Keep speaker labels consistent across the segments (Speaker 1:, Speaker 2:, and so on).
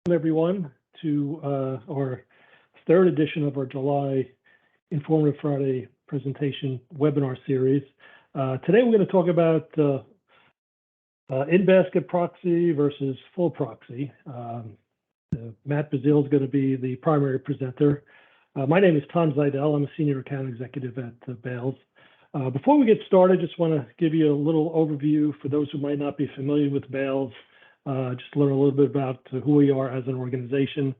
Speaker 1: Everyone to our third edition of our July Informative Friday presentation webinar series. Today we're going to talk about Inbasket proxy versus full proxy. Matt Basile is going to be the primary presenter. My name is Tom Zeidel. I'm a senior account executive at Bales. Before we get started, just want to give you a little overview for those who might not be familiar with Bales. Just learn a little bit about who we are as an organization.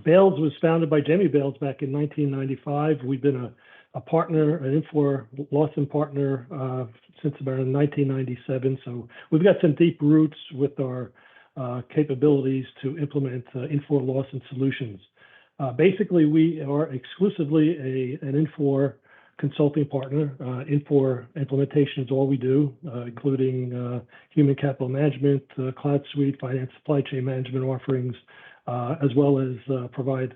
Speaker 1: Bales was founded by Jamie Bales back in 1995. We've been a partner, an Infor Lawson partner since about 1997. So we've got some deep roots with our capabilities to implement Infor Lawson solutions. Basically, we are exclusively an Infor consulting partner. Infor implementation is all we do, including human capital management, cloud suite, finance, supply chain management offerings, as well as provide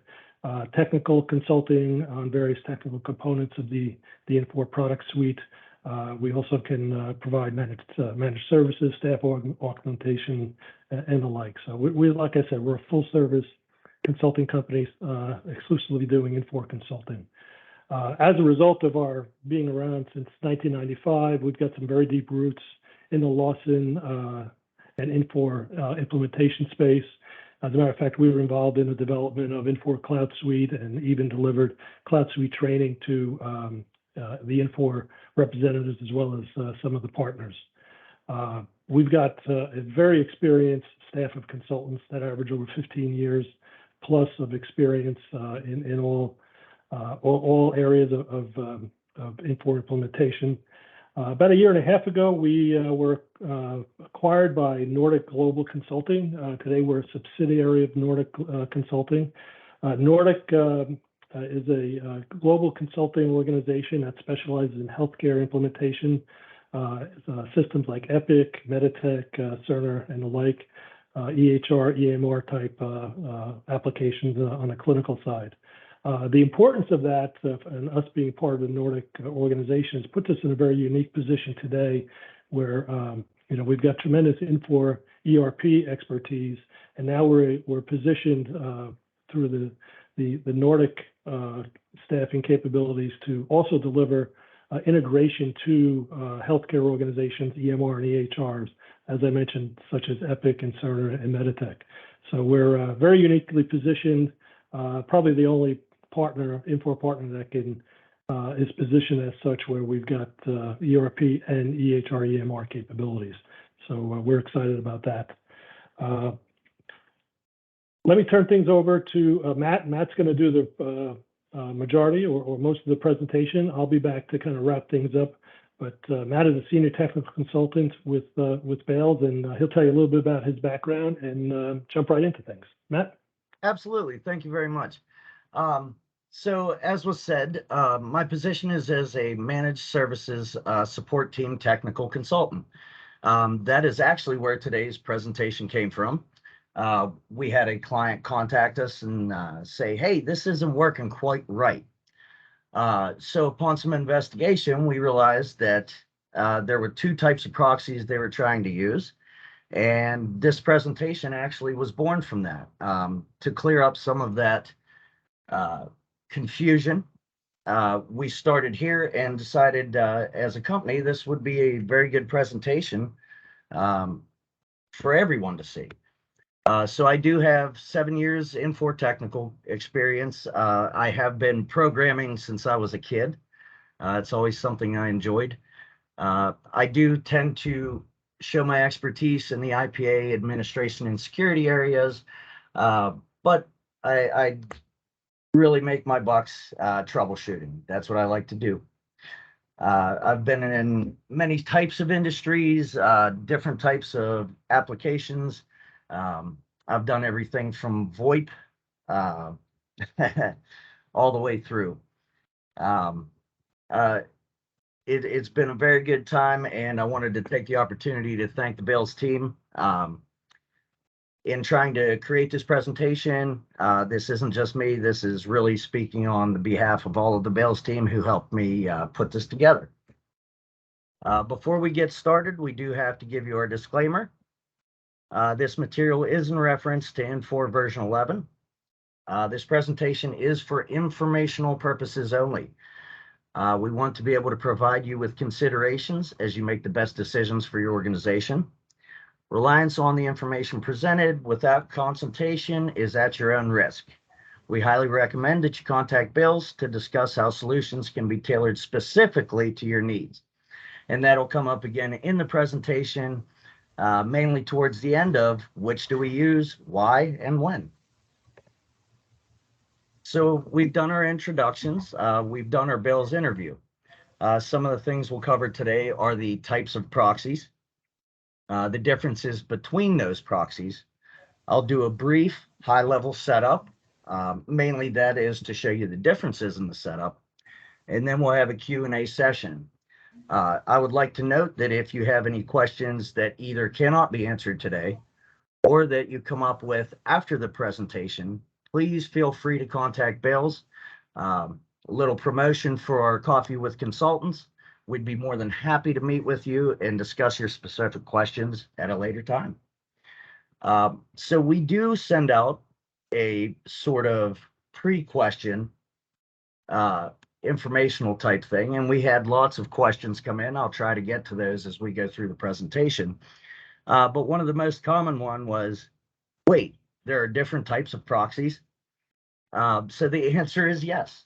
Speaker 1: technical consulting on various technical components of the Infor product suite. We also can provide managed services, staff augmentation, and the like. So we, like I said, we're a full service consulting company exclusively doing Infor consulting. As a result of our being around since 1995, we've got some very deep roots in the Lawson and Infor implementation space. As a matter of fact, we were involved in the development of Infor Cloud Suite and even delivered Cloud Suite training to the Infor representatives as well as some of the partners. We've got a very experienced staff of consultants that average over 15 years plus of experience in all areas of Infor implementation. About a year and a half ago, we were acquired by Nordic Global Consulting. Today, we're a subsidiary of Nordic Consulting. Nordic is a global consulting organization that specializes in healthcare implementation, systems like Epic, Meditech, Cerner, and the like, EHR, EMR type applications on the clinical side. The importance of that and us being part of the Nordic organizations puts us in a very unique position today where we've got tremendous Infor ERP expertise, and now we're positioned through the Nordic staffing capabilities to also deliver integration to healthcare organizations, EMR and EHRs, as I mentioned, such as Epic and Cerner and Meditech. So we're very uniquely positioned, probably the only Infor partner that is positioned as such where we've got ERP and EHR, EMR capabilities. So we're excited about that. Let me turn things over to Matt. Matt's going to do the majority or most of the presentation. I'll be back to kind of wrap things up. But Matt is a senior technical consultant with Bales, and he'll tell you a little bit about his background and jump right into things. Matt?
Speaker 2: Absolutely. Thank you very much. So as was said, my position is as a managed services support team technical consultant. That is actually where today's presentation came from. We had a client contact us and say, hey, this isn't working quite right. So upon some investigation, we realized that there were two types of proxies they were trying to use. And this presentation actually was born from that, to clear up some of that confusion. We started here and decided as a company, this would be a very good presentation for everyone to see. So I do have 7 years Infor technical experience. I have been programming since I was a kid. It's always something I enjoyed. I do tend to show my expertise in the IPA administration and security areas, but I really make my bucks troubleshooting. That's what I like to do. I've been in many types of industries, different types of applications. I've done everything from VoIP all the way through. It's been a very good time, and I wanted to take the opportunity to thank the Bales team in trying to create this presentation. This isn't just me. This is really speaking on the behalf of all of the Bales team who helped me put this together. Before we get started, we do have to give you our disclaimer. This material is in reference to Infor version 11. This presentation is for informational purposes only. We want to be able to provide you with considerations as you make the best decisions for your organization. Reliance on the information presented without consultation is at your own risk. We highly recommend that you contact Bales to discuss how solutions can be tailored specifically to your needs. And that'll come up again in the presentation, mainly towards the end of which do we use, why, and when. So we've done our introductions. We've done our Bales interview. Some of the things we'll cover today are the types of proxies, the differences between those proxies. I'll do a brief high-level setup. Mainly that is to show you the differences in the setup. And then we'll have a Q&A session. I would like to note that if you have any questions that either cannot be answered today or that you come up with after the presentation, please feel free to contact Bales. A little promotion for our Coffee with Consultants. We'd be more than happy to meet with you and discuss your specific questions at a later time. So we do send out a sort of pre-question informational type thing, and we had lots of questions come in. I'll try to get to those as we go through the presentation. But one of the most common one was, wait, there are different types of proxies? So the answer is yes.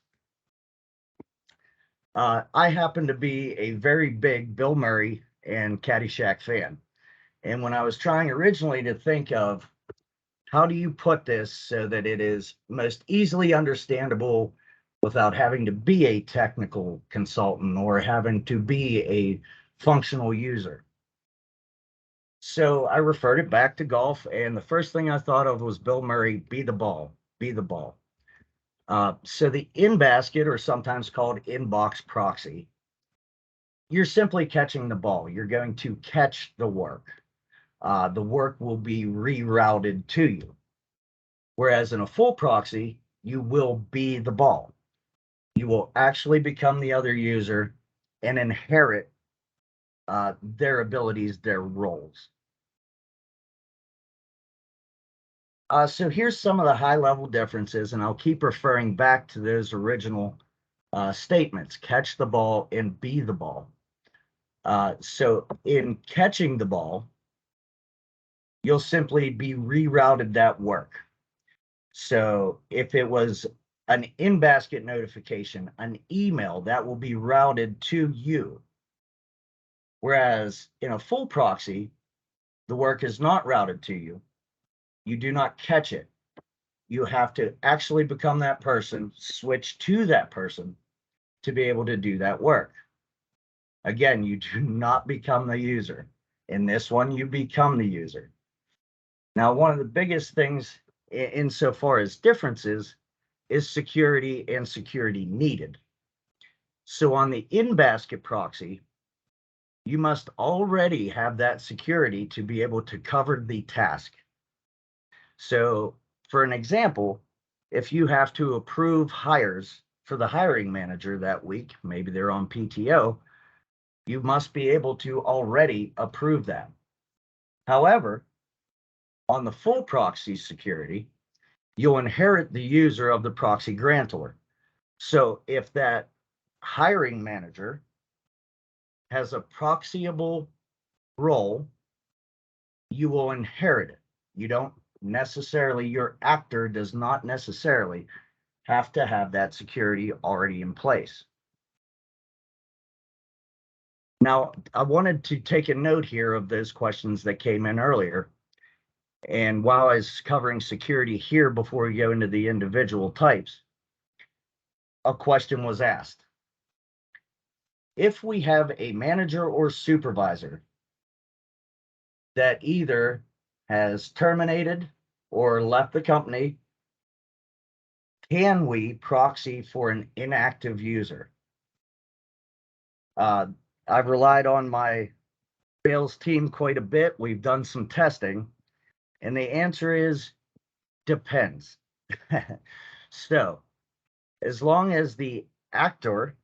Speaker 2: I happen to be a very big Bill Murray and Caddyshack fan. And when I was trying originally to think of how do you put this so that it is most easily understandable without having to be a technical consultant or having to be a functional user. So I referred it back to golf, and the first thing I thought of was Bill Murray, be the ball, be the ball. So the Inbasket, or sometimes called inbox proxy, you're simply catching the ball. You're going to catch the work. The work will be rerouted to you. Whereas in a full proxy, you will be the ball. You will actually become the other user and inherit their abilities, their roles. So here's some of the high-level differences, and I'll keep referring back to those original statements, catch the ball and be the ball. So in catching the ball, you'll simply be rerouted that work. So if it was an in-basket notification, an email, that will be routed to you. Whereas in a full proxy, the work is not routed to you. You do not catch it. You have to actually become that person, switch to that person to be able to do that work. Again, you do not become the user. In this one, you become the user. Now, one of the biggest things insofar as differences is security and security needed. So on the in-basket proxy, you must already have that security to be able to cover the task. So for an example, if you have to approve hires for the hiring manager that week, maybe they're on PTO, you must be able to already approve that. However, on the full proxy security, you'll inherit the user of the Proxy Grantor. So if that hiring manager has a proxyable role, you will inherit it. You don't necessarily, your actor does not necessarily have to have that security already in place. Now, I wanted to take a note here of those questions that came in earlier. And while I was covering security here before we go into the individual types, a question was asked. If we have a manager or supervisor that either has terminated or left the company, can we proxy for an inactive user? I've relied on my Bales team quite a bit. We've done some testing, and the answer is depends. So as long as the actor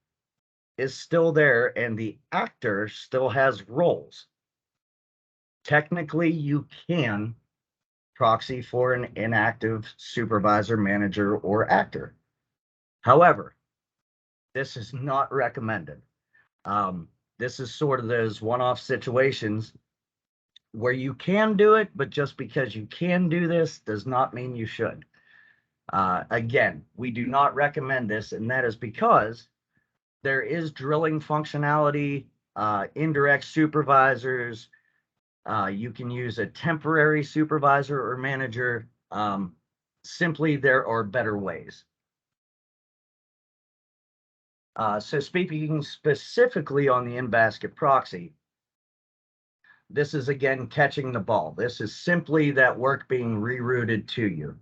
Speaker 2: is still there and the actor still has roles, Technically, you can proxy for an inactive supervisor, manager, or actor. However, this is not recommended. This is sort of those one-off situations where you can do it, but just because you can do this does not mean you should. Again, we do not recommend this, and that is because there is drilling functionality, indirect supervisors. You can use a temporary supervisor or manager. Simply, there are better ways. So speaking specifically on the Inbasket proxy, this is again catching the ball. This is simply that work being rerouted to you.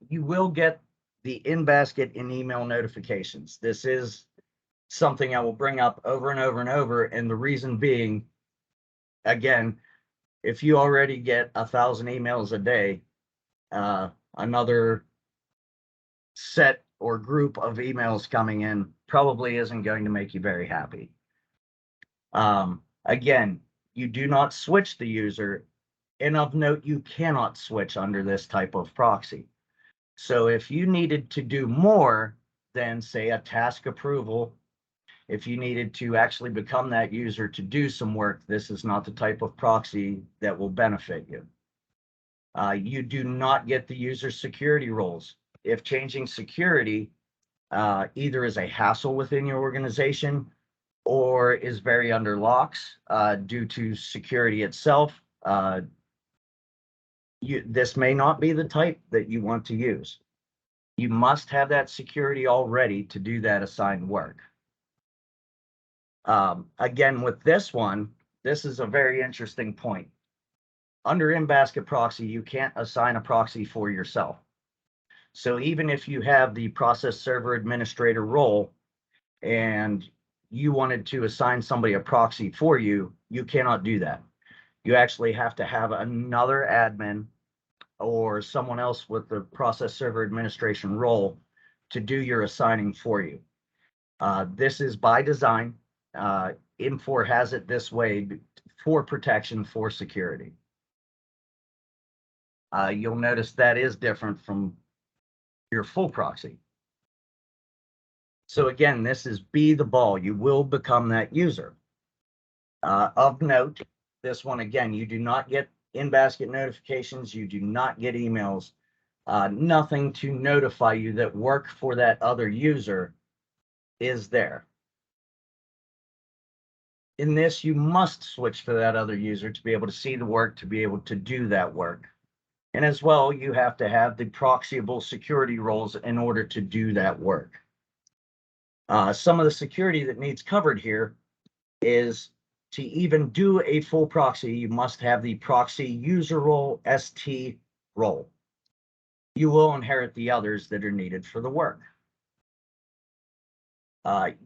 Speaker 2: You will get the Inbasket in email notifications. This is something I will bring up over and over and over, and the reason being, again, if you already get 1,000 emails a day, another set or group of emails coming in probably isn't going to make you very happy. Again, you do not switch the user, and of note, you cannot switch under this type of proxy. So if you needed to do more than, say, a task approval, if you needed to actually become that user to do some work, this is not the type of proxy that will benefit you. You do not get the user security roles. If changing security either is a hassle within your organization or is very under locks due to security itself, this may not be the type that you want to use. You must have that security already to do that assigned work. Again, with this one, this is a very interesting point. Under Inbasket proxy, you can't assign a proxy for yourself. So even if you have the process server administrator role and you wanted to assign somebody a proxy for you, you cannot do that. You actually have to have another admin or someone else with the process server administration role to do your assigning for you. This is by design. Infor has it this way for protection, for security. You'll notice that is different from your full proxy. So again, this is be the ball. You will become that user. Of note, this one, again, you do not get Inbasket notifications. You do not get emails. Nothing to notify you that work for that other user is there. In this, you must switch to that other user to be able to see the work, to be able to do that work. And as well, you have to have the proxyable security roles in order to do that work. Some of the security that needs covered here is to even do a full proxy, you must have the proxy user role, ST role. You will inherit the others that are needed for the work.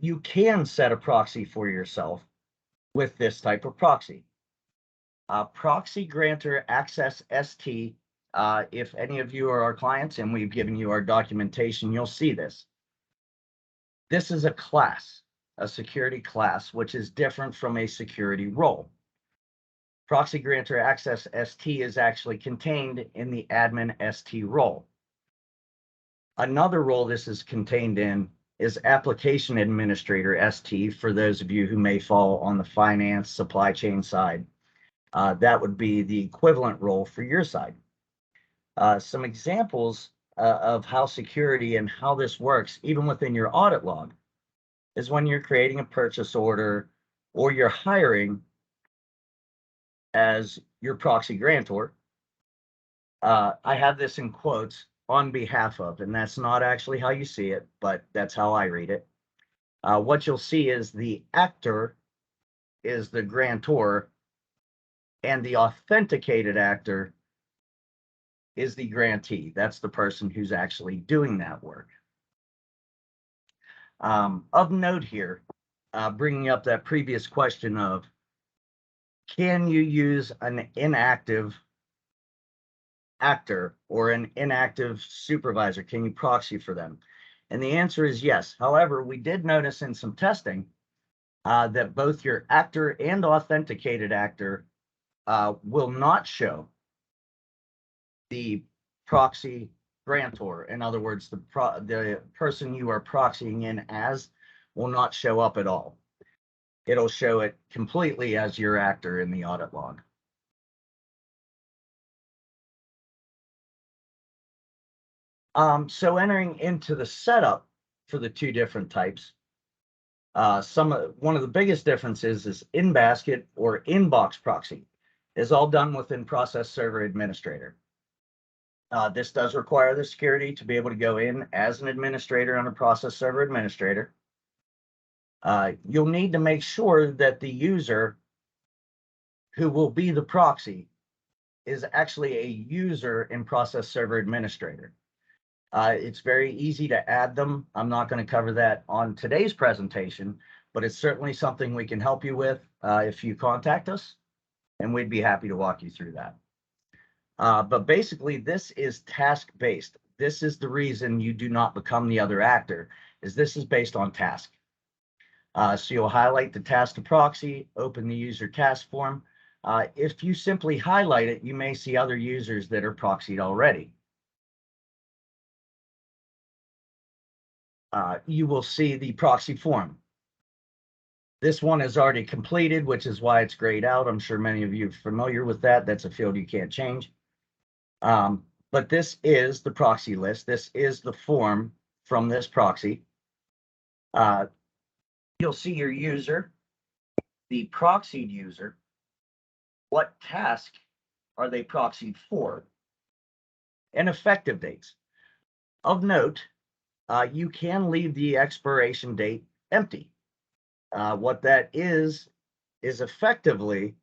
Speaker 2: You can set a proxy for yourself with this type of proxy. Proxy Grantor Access ST. If any of you are our clients and we've given you our documentation, you'll see this. This is a class, a security class, which is different from a security role. Proxy Grantor Access ST is actually contained in the admin ST role. Another role this is contained in is Application Administrator ST, for those of you who may fall on the finance supply chain side. That would be the equivalent role for your side. Some examples of how security and how this works, even within your audit log, is when you're creating a purchase order or you're hiring as your proxy grantor. I have this in quotes, on behalf of, and that's not actually how you see it, but that's how I read it. What you'll see is the actor is the grantor, and the authenticated actor is the grantee. That's the person who's actually doing that work. Of note here, bringing up that previous question of, can you use an inactive actor or an inactive supervisor? Can you proxy for them? And the answer is yes. However, we did notice in some testing that both your actor and authenticated actor will not show the proxy grantor. In other words, the person you are proxying in as will not show up at all. It'll show it completely as your actor in the audit log. So entering into the setup for the two different types, one of the biggest differences is Inbasket or inbox proxy is all done within Process Server Administrator. This does require the security to be able to go in as an administrator on a Process Server Administrator. You'll need to make sure that the user who will be the proxy is actually a user in Process Server Administrator. It's very easy to add them. I'm not going to cover that on today's presentation, but it's certainly something we can help you with if you contact us, and we'd be happy to walk you through that. But basically, this is task-based. This is the reason you do not become the other actor, is this is based on task. So you'll highlight the task to proxy, open the user task form. If you simply highlight it, you may see other users that are proxied already. You will see the proxy form. This one is already completed, which is why it's grayed out. I'm sure many of you are familiar with that. That's a field you can't change. But this is the proxy list. This is the form from this proxy. You'll see your user, the proxied user, what task are they proxied for, and effective dates. Of note, you can leave the expiration date empty. What that is effectively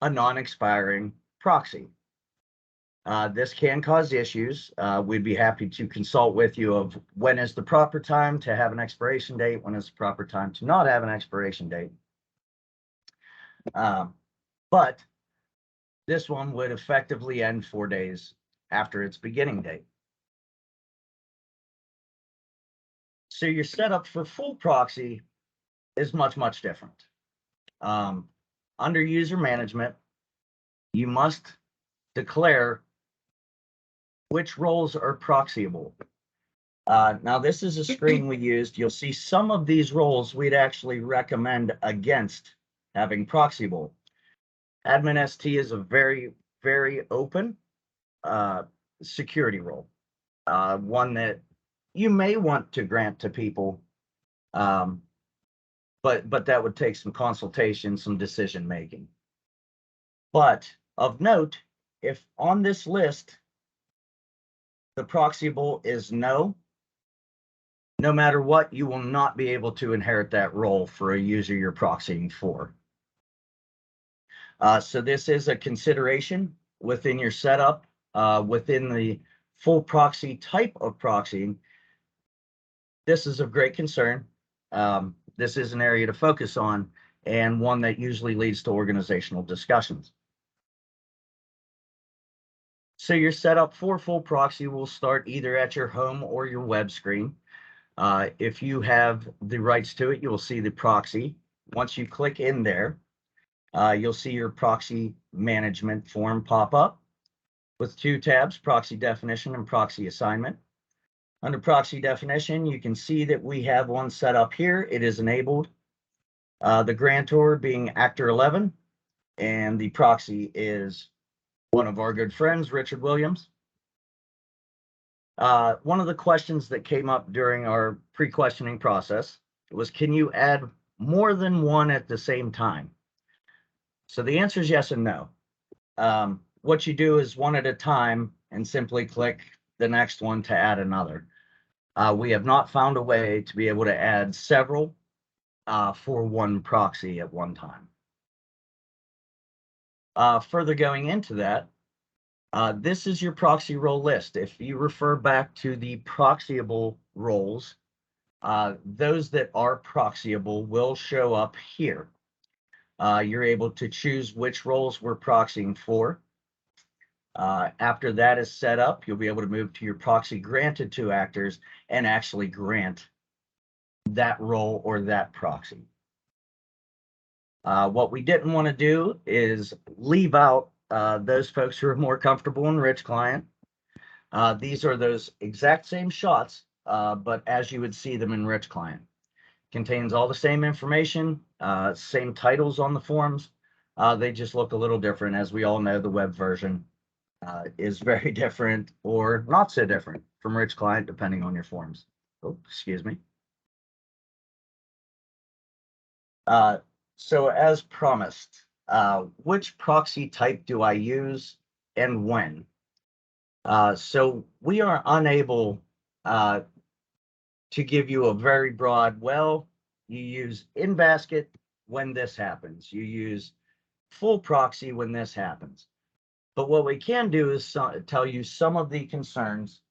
Speaker 2: a non-expiring proxy. This can cause issues. We'd be happy to consult with you of when is the proper time to have an expiration date, when is the proper time to not have an expiration date. But this one would effectively end 4 days after its beginning date. So your setup for full proxy is much, much different. Under user management, you must declare which roles are proxyable. Now, this is a screen we used. You'll see some of these roles we'd actually recommend against having proxyable. Admin ST is a very, very open security role, one that you may want to grant to people, but that would take some consultation, some decision making. But of note, if on this list the proxyable is no matter what, you will not be able to inherit that role for a user you're proxying for. So this is a consideration within your setup, within the full proxy type of proxying. This is of great concern. This is an area to focus on, and one that usually leads to organizational discussions. So your setup for full proxy will start either at your home or your web screen. If you have the rights to it, you will see the proxy. Once you click in there, you'll see your proxy management form pop up with two tabs, proxy definition and proxy assignment. Under proxy definition, you can see that we have one set up here. It is enabled. The grantor being actor 11, and the proxy is one of our good friends, Richard Williams. One of the questions that came up during our pre-questioning process was, can you add more than one at the same time? So the answer is yes and no. What you do is one at a time and simply click the next one to add another. We have not found a way to be able to add several for one proxy at one time. Further going into that, this is your proxy role list. If you refer back to the proxyable roles, those that are proxyable will show up here. You're able to choose which roles we're proxying for. After that is set up, you'll be able to move to your proxy granted to actors and actually grant that role or that proxy. What we didn't want to do is leave out those folks who are more comfortable in rich client. These are those exact same shots, but as you would see them in rich client. Contains all the same information, same titles on the forms. They just look a little different. As we all know, the web version is very different or not so different from rich client, depending on your forms. Oh, excuse me. So as promised, which proxy type do I use and when? So we are unable to give you a very broad, well, you use Inbasket when this happens. You use full proxy when this happens. But what we can do is tell you some of the concerns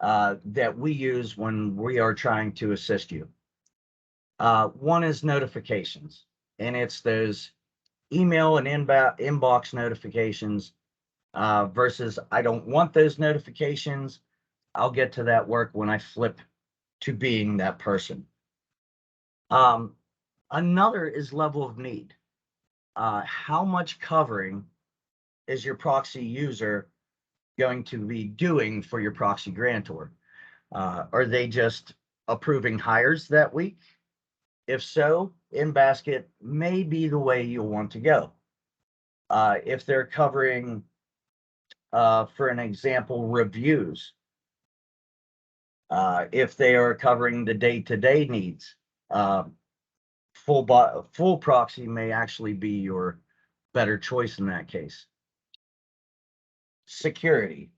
Speaker 2: that we use when we are trying to assist you. One is notifications, and it's those email and inbox notifications versus I don't want those notifications. I'll get to that work when I flip to being that person. Another is level of need. How much covering is your proxy user going to be doing for your proxy grantor? Are they just approving hires that week? If so, Inbasket may be the way you'll want to go. If they're covering, for an example, reviews, if they are covering the day-to-day needs, full proxy may actually be your better choice in that case. Security.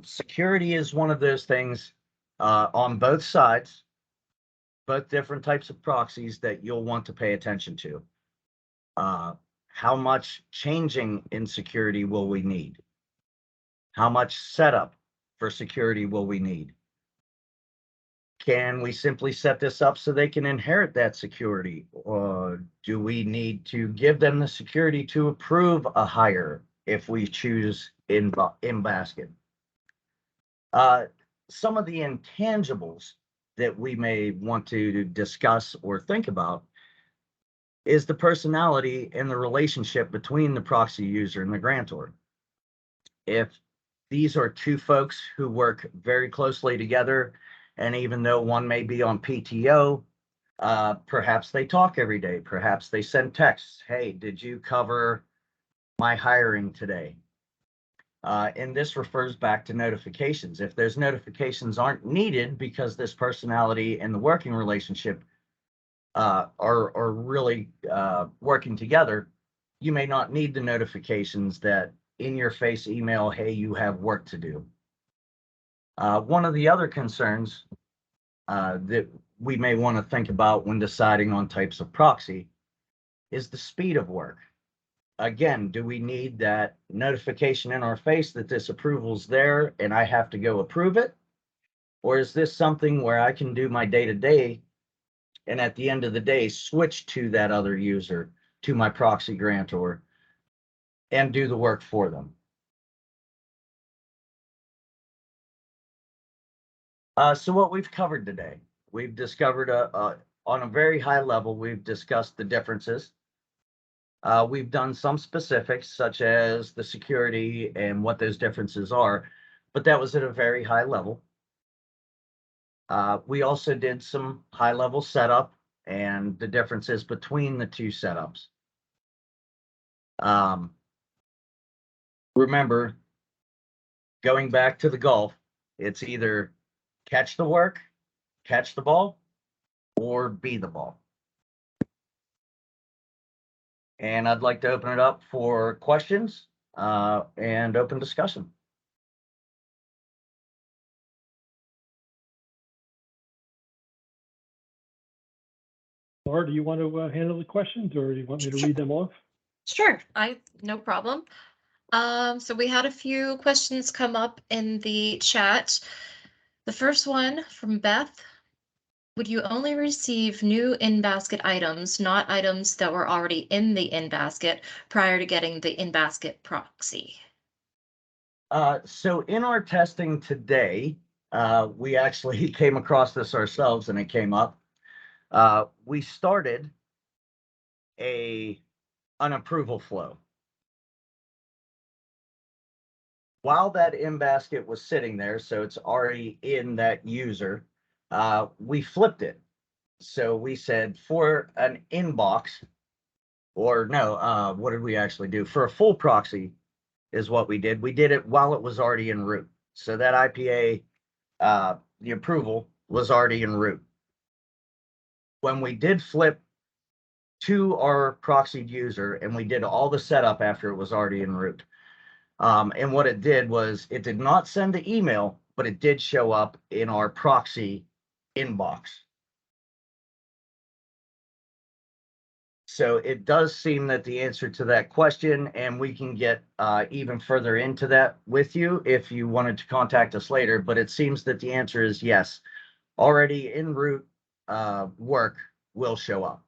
Speaker 2: Security is one of those things on both sides, both different types of proxies that you'll want to pay attention to. How much changing in security will we need? How much setup for security will we need? Can we simply set this up so they can inherit that security? Or do we need to give them the security to approve a hire if we choose Inbasket? Some of the intangibles that we may want to discuss or think about is the personality and the relationship between the proxy user and the grantor. If these are two folks who work very closely together, and even though one may be on PTO, perhaps they talk every day, perhaps they send texts, hey, did you cover my hiring today? And this refers back to notifications. If those notifications aren't needed because this personality and the working relationship are really working together, you may not need the notifications that in your face email, hey, you have work to do. One of the other concerns that we may want to think about when deciding on types of proxy is the speed of work. Again, do we need that notification in our face that this approval's there and I have to go approve it? Or is this something where I can do my day-to-day and at the end of the day switch to that other user, to my proxy grantor, and do the work for them? So what we've covered today, we've discovered on a very high level, we've discussed the differences. We've done some specifics, such as the security and what those differences are, but that was at a very high level. We also did some high level setup and the differences between the two setups. Remember, going back to the golf, it's either catch the work, catch the ball, or be the ball. And I'd like to open it up for questions and open discussion.
Speaker 1: Laura, do you want to handle the questions, or do you want me to read them off?
Speaker 3: Sure, no problem. So we had a few questions come up in the chat. The first one from Beth. Would you only receive new Inbasket items, not items that were already in the Inbasket prior to getting the Inbasket proxy?
Speaker 2: So in our testing today, we actually came across this ourselves and it came up. we started an approval flow. While that Inbasket was sitting there, so it's already in that user, we flipped it. So we said for an inbox, or no, what did we actually do? For a full proxy is what we did. We did it while it was already en route. So that IPA, the approval was already en route. When we did flip to our proxied user and we did all the setup after it was already en route, and what it did was it did not send the email, but it did show up in our proxy inbox. So it does seem that the answer to that question, and we can get even further into that with you if you wanted to contact us later, but it seems that the answer is yes. Already en route work will show up.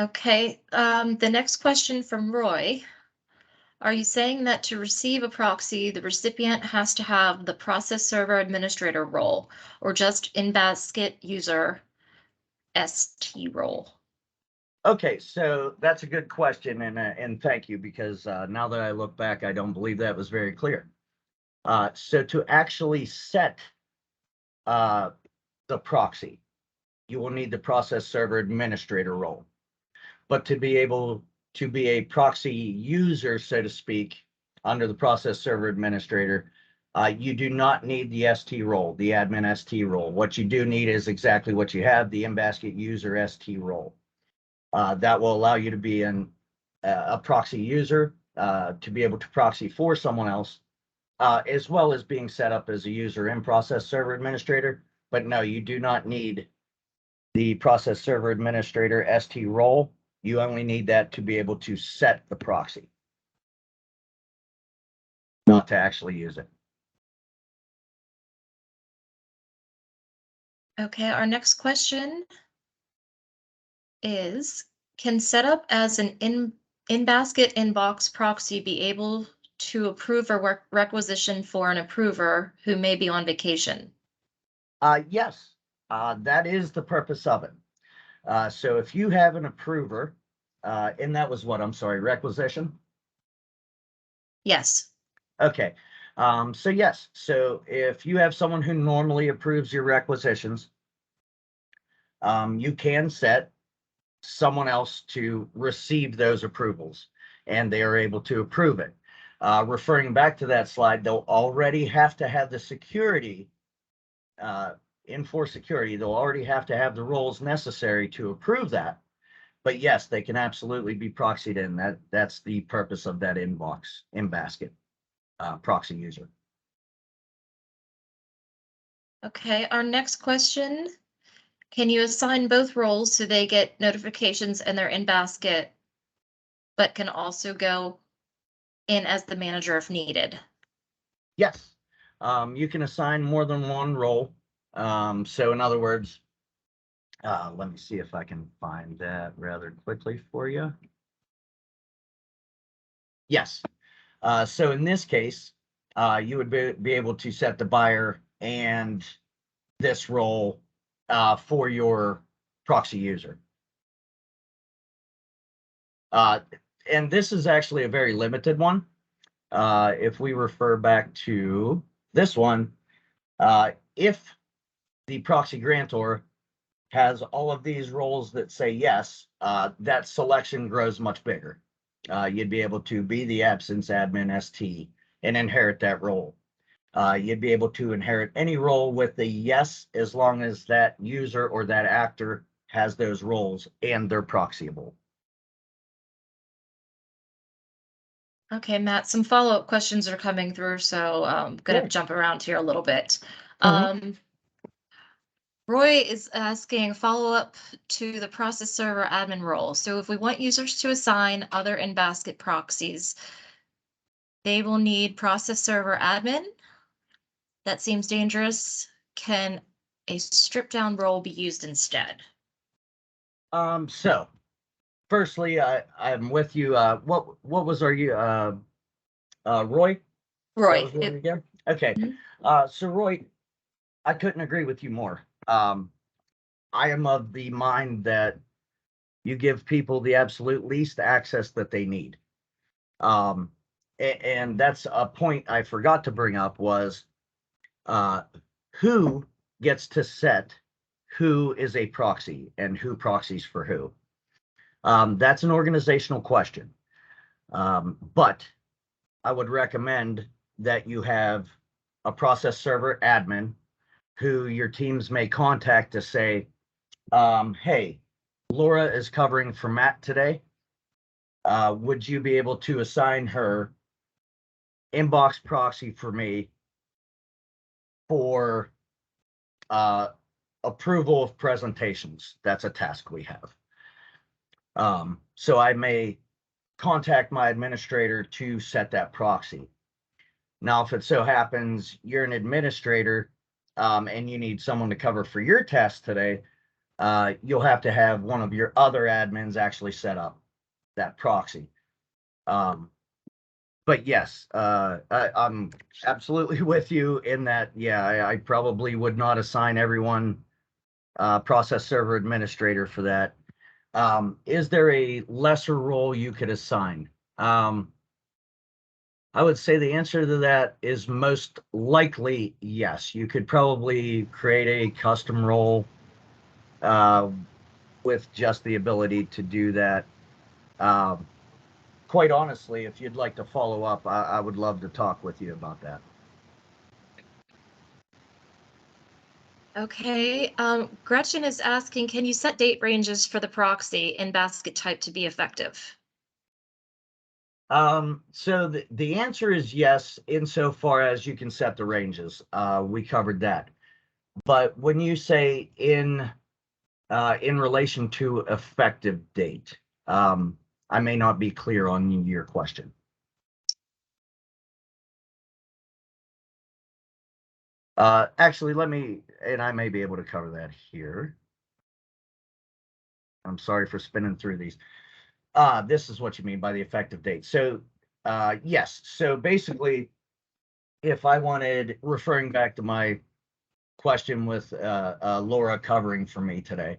Speaker 3: Okay, the next question from Roy. Are you saying that to receive a proxy, the recipient has to have the process server administrator role or just Inbasket user ST role?
Speaker 2: Okay, so that's a good question, and thank you, because now that I look back, I don't believe that was very clear. So to actually set the proxy, you will need the process server administrator role. But to be able to be a proxy user, so to speak, under the process server administrator, you do not need the ST role, the admin ST role. What you do need is exactly what you have, the Inbasket user ST role. That will allow you to be a proxy user, to be able to proxy for someone else, as well as being set up as a user in process server administrator. But no, you do not need the process server administrator ST role. You only need that to be able to set the proxy, not to actually use it.
Speaker 3: Okay, our next question is, can setup as an Inbasket inbox proxy be able to approve a requisition for an approver who may be on vacation?
Speaker 2: Yes, that is the purpose of it. So if you have an approver, and that was what, I'm sorry, requisition?
Speaker 3: Yes.
Speaker 2: Okay. So yes, so if you have someone who normally approves your requisitions, you can set someone else to receive those approvals, and they are able to approve it. Referring back to that slide, they'll already have to have the security, in-for security, they'll already have to have the roles necessary to approve that. But yes, they can absolutely be proxied in. That's the purpose of that Inbasket proxy user.
Speaker 3: Okay, our next question. Can you assign both roles so they get notifications in their Inbasket, but can also go in as the manager if needed?
Speaker 2: Yes, you can assign more than one role. So in other words, let me see if I can find that rather quickly for you. Yes. So in this case, you would be able to set the buyer and this role for your proxy user. And this is actually a very limited one. If we refer back to this one, if the Proxy Grantor has all of these roles that say yes, that selection grows much bigger. You'd be able to be the absence admin ST and inherit that role. You'd be able to inherit any role with the yes, as long as that user or that actor has those roles and they're proxyable.
Speaker 3: Okay, Matt, some follow-up questions are coming through, so I'm gonna jump around here a little bit. Roy is asking follow-up to the process server admin role. So if we want users to assign other Inbasket proxies, they will need process server admin. That seems dangerous. Can a stripped down role be used instead?
Speaker 2: So firstly, I'm with you. What was our Roy?
Speaker 3: Roy.
Speaker 2: Again? Okay. So Roy, I couldn't agree with you more. I am of the mind that you give people the absolute least access that they need. And that's a point I forgot to bring up was who gets to set who is a proxy and who proxies for who. That's an organizational question. But I would recommend that you have a process server admin who your teams may contact to say, hey, Laura is covering for Matt today. Would you be able to assign her inbox proxy for me for approval of presentations? That's a task we have. So I may contact my administrator to set that proxy. Now, if it so happens you're an administrator and you need someone to cover for your task today, you'll have to have one of your other admins actually set up that proxy. But yes, I'm absolutely with you in that, yeah, I probably would not assign everyone process server administrator for that. Is there a lesser role you could assign? I would say the answer to that is most likely yes. You could probably create a custom role with just the ability to do that. Quite honestly, if you'd like to follow up, I would love to talk with you about that.
Speaker 3: Okay, Gretchen is asking, can you set date ranges for the proxy Inbasket type to be effective?
Speaker 2: So the answer is yes, insofar as you can set the ranges. We covered that. But when you say in relation to effective date, I may not be clear on your question. Actually, and I may be able to cover that here. I'm sorry for spinning through these. This is what you mean by the effective date. So, yes. So basically, if I wanted, referring back to my question with Laura covering for me today,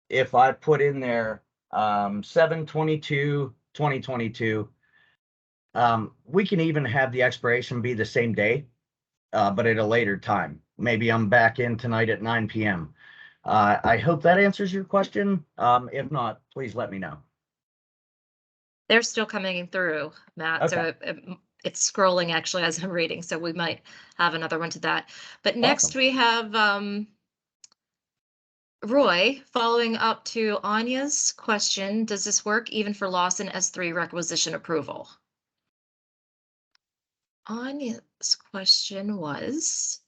Speaker 2: if I put in there 7/22/2022, we can even have the expiration be the same day, but at a later time. Maybe I'm back in tonight at 9 p.m. I hope that answers your question. If not, please let me know.
Speaker 3: They're still coming through, Matt.
Speaker 2: Okay.
Speaker 3: So it's scrolling actually as I'm reading, so we might have another one to that. But next
Speaker 2: Awesome.
Speaker 3: we have Roy following up to Anya's question. Does this work even for loss in S3 requisition approval? Anya's question was,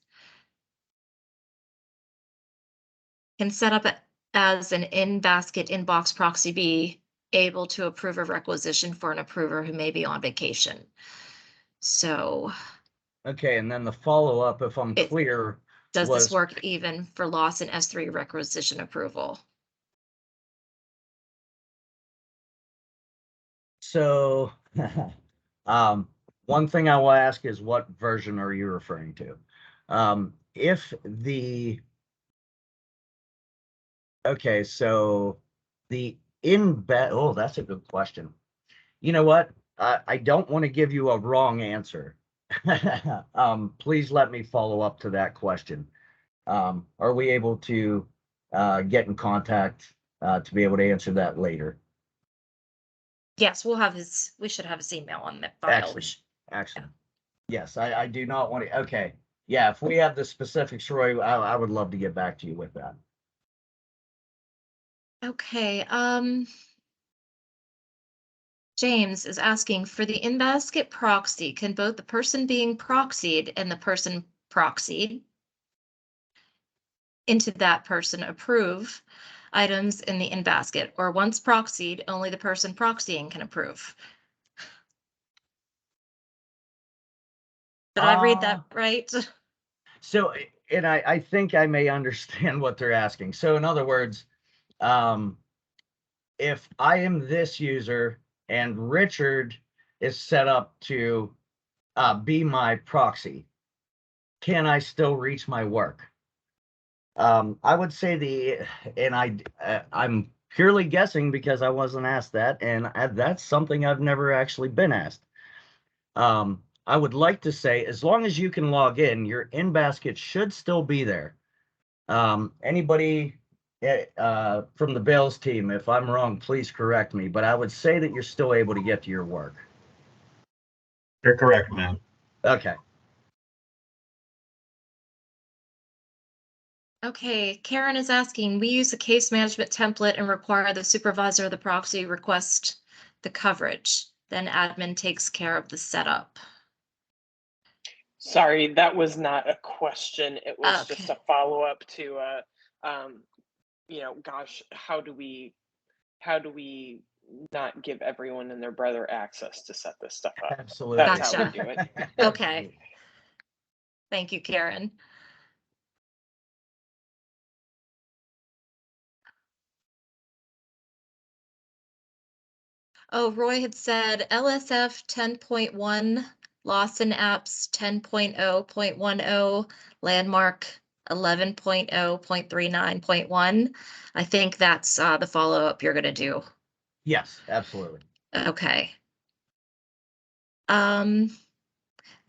Speaker 3: can set up as an Inbasket inbox proxy be able to approve a requisition for an approver who may be on vacation? So.
Speaker 2: Okay, and then the follow-up, if I'm clear,
Speaker 3: does this work even for loss in S3 requisition approval?
Speaker 2: So, one thing I will ask is, what version are you referring to? Okay, so the oh, that's a good question. You know what? I don't want to give you a wrong answer. Please let me follow up to that question. Are we able to get in contact to be able to answer that later?
Speaker 3: Yes, we should have his email on the file.
Speaker 2: Excellent. Excellent. Yeah. Yes, I do not want to. Okay. Yeah, if we have the specifics, Roy, I would love to get back to you with that.
Speaker 3: Okay. James is asking, for the Inbasket proxy, can both the person being proxied and the person proxied into that person approve items in the Inbasket, or once proxied, only the person proxying can approve? Did I read that right?
Speaker 2: So, and I think I may understand what they're asking. So in other words, if I am this user and Richard is set up to be my proxy, can I still reach my work? I would say I'm purely guessing because I wasn't asked that, and that's something I've never actually been asked. I would like to say, as long as you can log in, your Inbasket should still be there. Anybody from the Bales team, if I'm wrong, please correct me, but I would say that you're still able to get to your work.
Speaker 4: You're correct, man.
Speaker 2: Okay.
Speaker 3: Okay, Karen is asking, we use a case management template and require the supervisor of the proxy request the coverage. Then admin takes care of the setup.
Speaker 5: Sorry, that was not a question. It was just a follow-up to, you know, gosh, how do we not give everyone and their brother access to set this stuff up?
Speaker 2: Absolutely.
Speaker 5: That's
Speaker 3: Gotcha.
Speaker 5: how we do it.
Speaker 3: Okay. Thank you, Karen. Oh, Roy had said LSF 10.1, Lawson Apps 10.0.10, Landmark 11.0.39.1. I think that's the follow-up you're going to do.
Speaker 2: Yes, absolutely.
Speaker 3: Okay.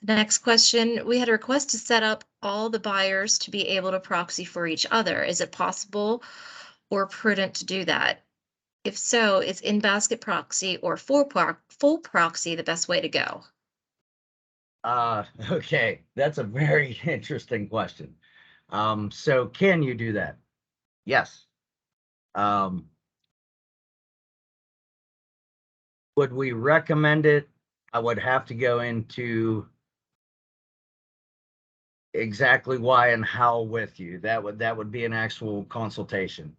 Speaker 3: Next question. We had a request to set up all the buyers to be able to proxy for each other. Is it possible or prudent to do that? If so, is Inbasket proxy or full proxy the best way to go?
Speaker 2: Okay, that's a very interesting question. So can you do that? Yes. Would we recommend it? I would have to go into exactly why and how with you. That would be an actual consultation.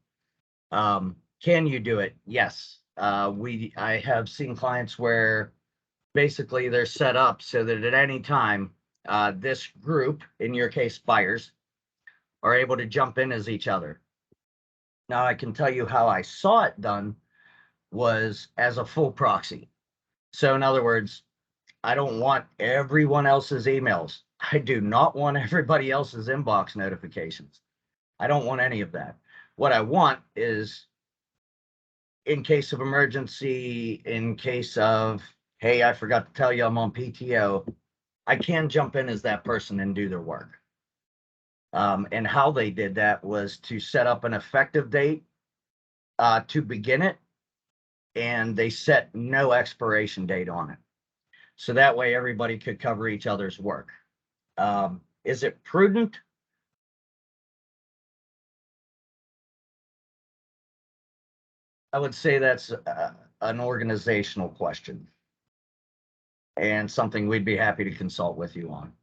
Speaker 2: Can you do it? Yes. I have seen clients where basically they're set up so that at any time, this group, in your case, buyers, are able to jump in as each other. Now, I can tell you how I saw it done was as a full proxy. So in other words, I don't want everyone else's emails. I do not want everybody else's inbox notifications. I don't want any of that. What I want is, in case of emergency, in case of, hey, I forgot to tell you I'm on PTO, I can jump in as that person and do their work. And how they did that was to set up an effective date to begin it, and they set no expiration date on it. So that way everybody could cover each other's work. Is it prudent? I would say that's an organizational question and something we'd be happy to consult with you on.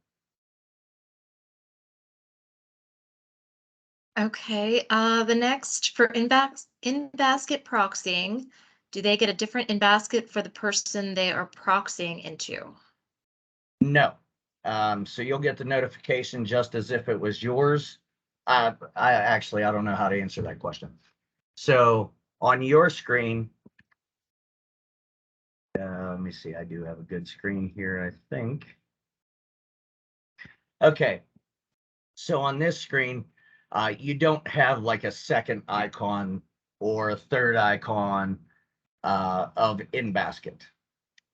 Speaker 3: Okay, the next for Inbasket proxying, do they get a different Inbasket for the person they are proxying into?
Speaker 2: No. So you'll get the notification just as if it was yours. I don't know how to answer that question. So on your screen, let me see, I do have a good screen here, I think. Okay. So on this screen, you don't have like a second icon or a third icon of Inbasket.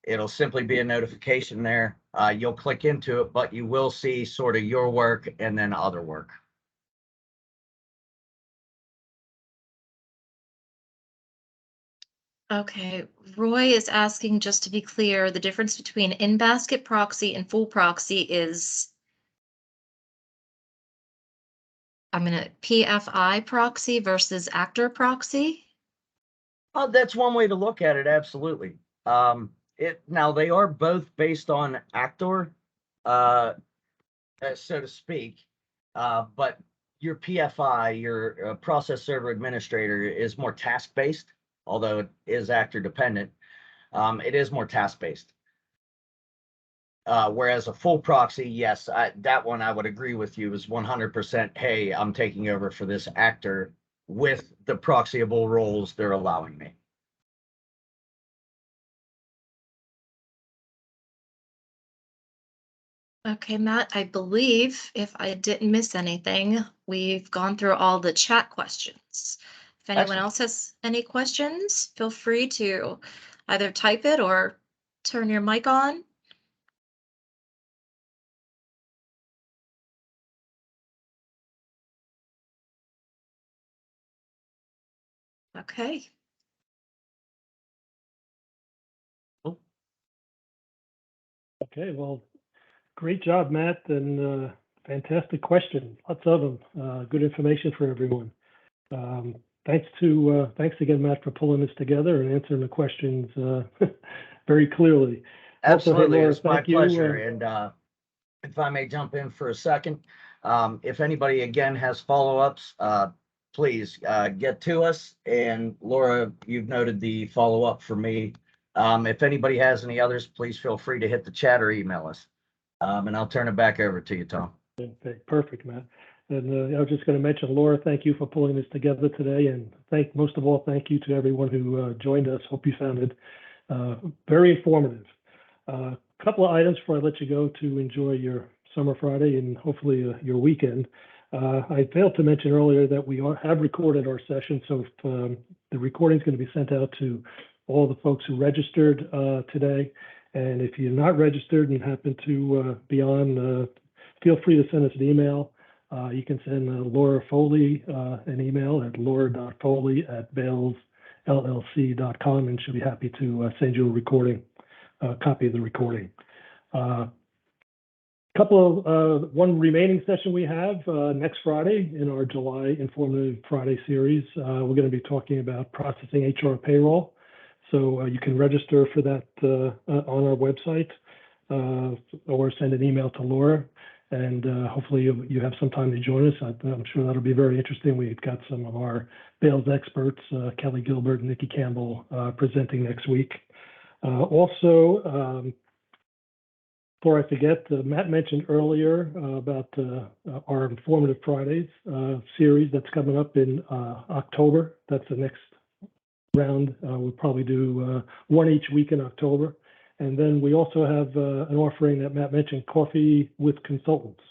Speaker 2: It'll simply be a notification there. You'll click into it, but you will see sort of your work and then other work.
Speaker 3: Okay, Roy is asking, just to be clear, the difference between Inbasket proxy and full proxy is, I'm gonna PFI proxy versus actor proxy.
Speaker 2: That's one way to look at it. Absolutely. Now they are both based on actor, so to speak, but your PFI, your process server administrator, is more task based, although it is actor dependent. It is more task based. Whereas a full proxy, yes, that one I would agree with you is 100%. Hey, I'm taking over for this actor with the proxyable roles they're allowing me.
Speaker 3: Okay, Matt, I believe if I didn't miss anything, we've gone through all the chat questions. If anyone
Speaker 2: Excellent.
Speaker 3: else has any questions, feel free to either type it or turn your mic on. Okay.
Speaker 1: Okay, well, great job, Matt, and fantastic question. Lots of them. Good information for everyone. Thanks again, Matt, for pulling this together and answering the questions very clearly.
Speaker 2: Absolutely,
Speaker 1: Also, hey, Laura,
Speaker 2: it's my
Speaker 1: thank you.
Speaker 2: pleasure. And if I may jump in for a second, if anybody again has follow-ups, please get to us. And Laura, you've noted the follow-up for me. If anybody has any others, please feel free to hit the chat or email us. And I'll turn it back over to you, Tom.
Speaker 1: Okay, perfect, Matt. And I was just going to mention, Laura, thank you for pulling this together today. And most of all, thank you to everyone who joined us. Hope you found it very informative. A couple of items before I let you go to enjoy your summer Friday and hopefully your weekend. I failed to mention earlier that we have recorded our session. So if, the recording is going to be sent out to all the folks who registered today. And if you're not registered and happen to be on, feel free to send us an email. You can send Laura Foley an email at laura.foley@balesllc.com, and she'll be happy to send you a recording, copy of the recording. One remaining session we have next Friday in our July Informative Friday series. We're going to be talking about processing HR payroll. So you can register for that on our website or send an email to Laura. And hopefully you have some time to join us. I'm sure that'll be very interesting. We've got some of our Bales experts, Kelly Gilbert and Nikki Campbell, presenting next week. Also, before I forget, Matt mentioned earlier about our Informative Fridays series that's coming up in October. That's the next round. We'll probably do one each week in October. And then we also have an offering that Matt mentioned, Coffee with Consultants.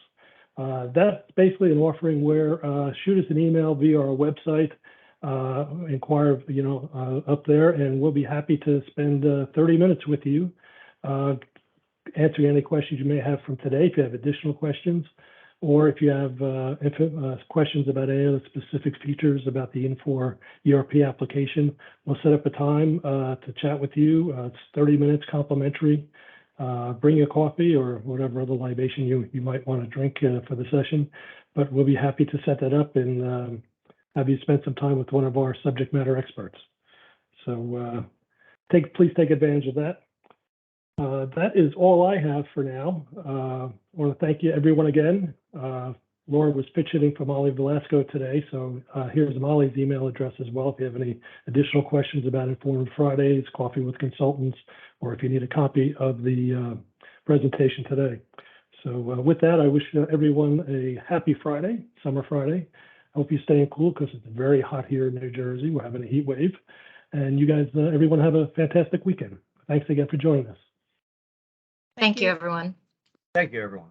Speaker 1: That's basically an offering where shoot us an email via our website, inquire, up there, and we'll be happy to spend 30 minutes with you, answering any questions you may have from today, if you have additional questions, or if you have questions about any of the specific features about the Infor ERP application. We'll set up a time to chat with you. It's 30 minutes complimentary. Bring your coffee or whatever other libation you might want to drink for the session, but we'll be happy to set that up and have you spend some time with one of our subject matter experts. So please take advantage of that. That is all I have for now. I want to thank you, everyone, again. Laura was pitch hitting for Molly Velasco today, so here's Molly's email address as well. If you have any additional questions about Informative Fridays, Coffee with Consultants, or if you need a copy of the presentation today. So with that, I wish everyone a happy Friday, summer Friday. I hope you're staying cool because it's very hot here in New Jersey. We're having a heat wave. And you guys, everyone have a fantastic weekend. Thanks again for joining us.
Speaker 3: Thank you, everyone.
Speaker 2: Thank you, everyone.